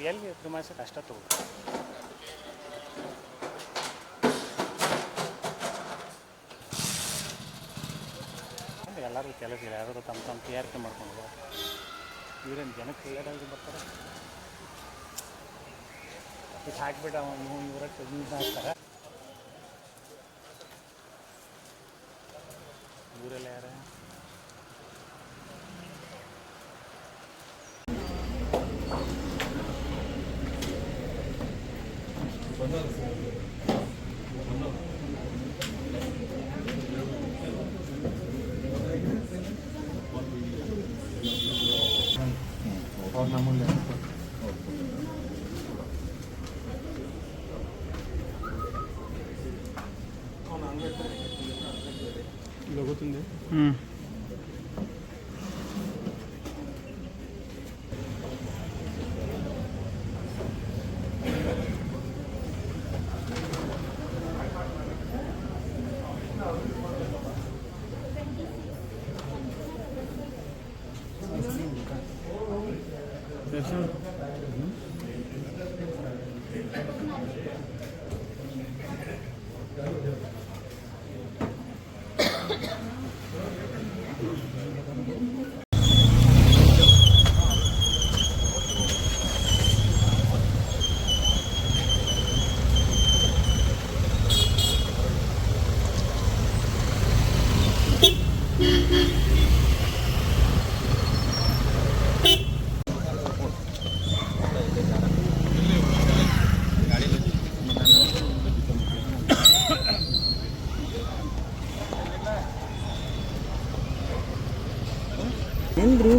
ಎಲ್ಲಿ ಪ್ರಮಾಣಿಸಕ್ಕೆ ಅಷ್ಟ ತಗೋ. ಎಲ್ಲರಿಗೂ ಕೆಲಸ ಇಲ್ಲ, ಯಾರು ತಮ್ಮ ತಯಾರಿಕೆ ಮಾಡ್ಕೊಂಡು ಇವ್ರೇನು ಜನಕ್ಕೆ ಕ್ಲಿಯರಾಗಿ ಬರ್ತಾರೆ. ಇದು ಹಾಕ್ಬಿಟ್ಟು ಇವರಕ್ಕೆ ಯೂಸ್ ಮಾಡ್ತಾರೆ. ಇವರೆಲ್ಲ ಯಾರು ಲಘುతుంది. ಎಂದ್ರು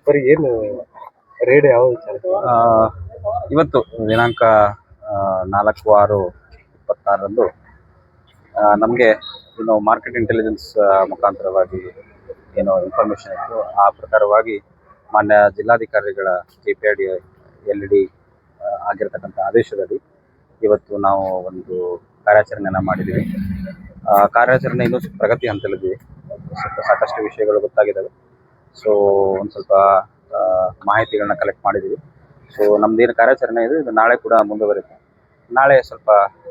ಸರಿ, ಏನು ರೇಡ್ ಯಾವ ವಿಚಾರ? ಇವತ್ತು ದಿನಾಂಕ 4/6/26 ನಮಗೆ ಏನು ಮಾರ್ಕೆಟ್ ಇಂಟೆಲಿಜೆನ್ಸ್ ಮುಖಾಂತರವಾಗಿ ಏನು ಇನ್ಫಾರ್ಮೇಷನ್ ಇತ್ತು, ಆ ಪ್ರಕಾರವಾಗಿ ಮಾನ್ಯ ಜಿಲ್ಲಾಧಿಕಾರಿಗಳ KPID LD ಆಗಿರ್ತಕ್ಕಂಥ ಆದೇಶದಲ್ಲಿ ಇವತ್ತು ನಾವು ಒಂದು ಕಾರ್ಯಾಚರಣೆಯನ್ನು ಮಾಡಿದ್ದೀವಿ. ಕಾರ್ಯಾಚರಣೆ ಇನ್ನೂ ಪ್ರಗತಿ ಹಂತದಲ್ಲಿದ್ದೀವಿ. ಸಾಕಷ್ಟು ವಿಷಯಗಳು ಗೊತ್ತಾಗಿದ್ದಾವೆ. ಸೊ ಒಂದು ಸ್ವಲ್ಪ ಮಾಹಿತಿಗಳನ್ನ ಕಲೆಕ್ಟ್ ಮಾಡಿದ್ದೀವಿ. ಸೊ ನಮ್ದೇನು ಕಾರ್ಯಾಚರಣೆ ಇದೆ ಇದು ನಾಳೆ ಕೂಡ ಮುಂದುವರಿಯುತ್ತೆ. ನಾಳೆ ಸ್ವಲ್ಪ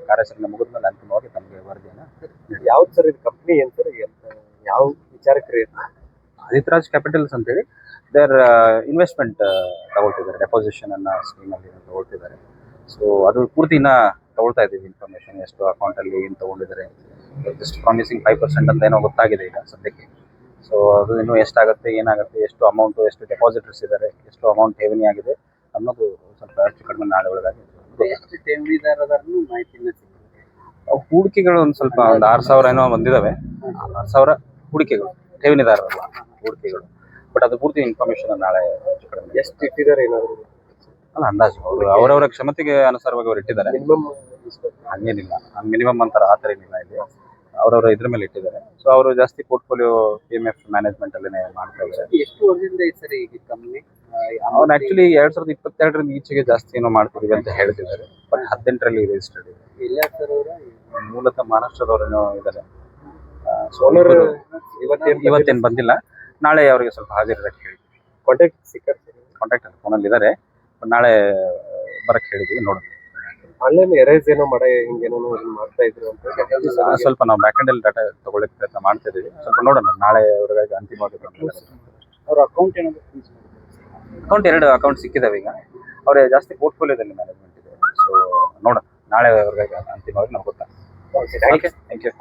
ಕಾರ್ಯಾಚರಣೆ ಮುಗಿದ್ಮೇಲೆ ಅಂತಿಮವಾಗಿ ತಮಗೆ ವರದಿಯನ್ನು. ಯಾವ್ದು ಸರ್ ಇದು ಕಂಪ್ನಿ? ಏನು ಸರ್, ಯಾವ ವಿಚಾರಕ್ಕೆ? ಆದಿತ್ಯರಾಜ್ ಕ್ಯಾಪಿಟಲ್ಸ್ ಅಂತೇಳಿ ದೇರ್ ಇನ್ವೆಸ್ಟ್ಮೆಂಟ್ ತಗೊಳ್ತಿದ್ದಾರೆ, ಡೆಪಾಸಿಷನ್ ಅನ್ನ ಸ್ಕೀಮಲ್ಲಿ ತಗೊಳ್ತಿದ್ದಾರೆ. ಸೊ ಅದು ಪೂರ್ತಿನ ತಗೊಳ್ತಾ ಇದ್ದೀವಿ ಇನ್ಫಾರ್ಮೇಷನ್, ಎಷ್ಟು ಅಕೌಂಟಲ್ಲಿ ಏನು ತಗೊಂಡಿದ್ದಾರೆ. ಜಸ್ಟ್ ಪ್ರಾಮಿಸಿಂಗ್ 5% ಅಂತ ಏನೋ ಗೊತ್ತಾಗಿದೆ ಈಗ ಸದ್ಯಕ್ಕೆ. ಸೊ ಅದು ಇನ್ನೂ ಎಷ್ಟಾಗುತ್ತೆ, ಏನಾಗುತ್ತೆ, ಎಷ್ಟು ಅಮೌಂಟು, ಎಷ್ಟು ಡೆಪಾಸಿಟರ್ಸ್ ಇದ್ದಾರೆ, ಎಷ್ಟು ಅಮೌಂಟ್ ಠೇವಣಿ ಆಗಿದೆ ಅನ್ನೋದು ಸ್ವಲ್ಪ ಹೆಚ್ಚು ಕಡಿಮೆ ನಾಳೆ ಒಳಗಾಗಿ ಹೂಡಿಕೆಗಳು ಒಂದು ಸ್ವಲ್ಪ 6,000 ಏನೋ ಬಂದಿದ್ದಾವೆ. 6,000 ಹೂಡಿಕೆಗಳು, ಠೇವಣಿದಾರರಲ್ಲ ಹೂಡಿಕೆಗಳು. ಬಟ್ ಅದು ಪೂರ್ತಿ ಇನ್ಫಾರ್ಮೇಷನ್ ನಾಳೆ ಹೆಚ್ಚು ಕಡಿಮೆ. ಎಷ್ಟು ಇಟ್ಟಿದ್ದಾರೆ ಏನಾದ್ರು? ಅಲ್ಲ, ಅಂದಾಜು ಅವರವರ ಕ್ಷಮತೆಗೆ ಅನುಸಾರವಾಗಿ ಅವ್ರು ಇಟ್ಟಿದ್ದಾರೆ. ಹಂಗೇನಿಲ್ಲ, ಮಿನಿಮಮ್ ಅಂತಾರೆ ಆ ಥರ ಏನಿಲ್ಲ. ಇಲ್ಲಿ ಅವರವರ ಇದ್ರ ಮೇಲೆ ಇಟ್ಟಿದ್ದಾರೆ. ಸೊ ಅವರು ಜಾಸ್ತಿ ಪೋರ್ಟ್ಫೋಲಿಯೋ PMF ಮ್ಯಾನೇಜ್ಮೆಂಟ್ ಅಲ್ಲೇ ಮಾಡ್ತಾ ಇದ್ದಾರೆ. ಎಷ್ಟು ವರ್ಷದಿಂದ ಇದೆ ಸರ್ ಈಗ ಕಂಪ್ನಿ? ಅವ್ನು ಆಕ್ಚುಲಿ 2022 ಈಚೆಗೆ ಜಾಸ್ತಿ ಏನೋ ಮಾಡ್ತಿದೀವಿ ಅಂತ ಹೇಳ್ತಿದ್ದಾರೆ. ಬಟ್ 18ರಲ್ಲಿ ರಿಜಿಸ್ಟರ್ಡ್ ಇದೆ. ಇಲ್ಲ ಸರ್, ಅವರು ಮೂಲತಃ ಮಹಾರಾಷ್ಟ್ರದವರೇನೋ ಇದ್ದಾರೆ. ಓನರ್ ಇವತ್ತೇನು ಬಂದಿಲ್ಲ. ನಾಳೆ ಅವರಿಗೆ ಸ್ವಲ್ಪ ಹಾಜರಿರಕ್ಕೆ ಹೇಳಿದ್ವಿ. ಕಾಂಟ್ಯಾಕ್ಟ್ ಸಿಕ್ಕರ್? ಕಾಂಟ್ಯಾಕ್ಟ್ ಫೋನಲ್ಲಿ ಇದ್ದಾರೆ. ಬಟ್ ನಾಳೆ ಬರಕ್ಕೆ ಹೇಳಿದ್ವಿ. ನೋಡೋಣ. ಆನ್ಲೈನ್ ಎರೇಸ್ ಏನೋ ಹಿಂಗೇನೋ ಮಾಡ್ತಾ ಇದ್ರು ಅಂತ ಸ್ವಲ್ಪ ನಾವು ಬ್ಯಾಕ್ ಎಂಡ್ ಅಲ್ಲಿ ಡಾಟಾ ತಗೊಳ್ಳಕ್ಕೆ ಪ್ರಯತ್ನ ಮಾಡ್ತಾ ಇದೀವಿ. ಸ್ವಲ್ಪ ನೋಡೋಣ. ನಾಳೆ ಅವರಿಗೆ ಅಂತಿಮವಾಗಿ ಅವ್ರ ಅಕೌಂಟ್ ಏನಾದ್ರು ಎರಡು ಅಕೌಂಟ್ ಸಿಕ್ಕಿದಾವೆ ಈಗ. ಅವ್ರೆ ಜಾಸ್ತಿ ಪೋರ್ಟ್ಫೋಲಿಯೋದಲ್ಲಿ ಮ್ಯಾನೇಜ್ಮೆಂಟ್ ಇದೆ. ಸೊ ನೋಡೋಣ, ನಾಳೆ ಅವ್ರಿಗೆ ಅಂತಿಮವಾಗಿ ನಮ್ಗೆ ಗೊತ್ತಾಗ್ತದೆ. Thank you.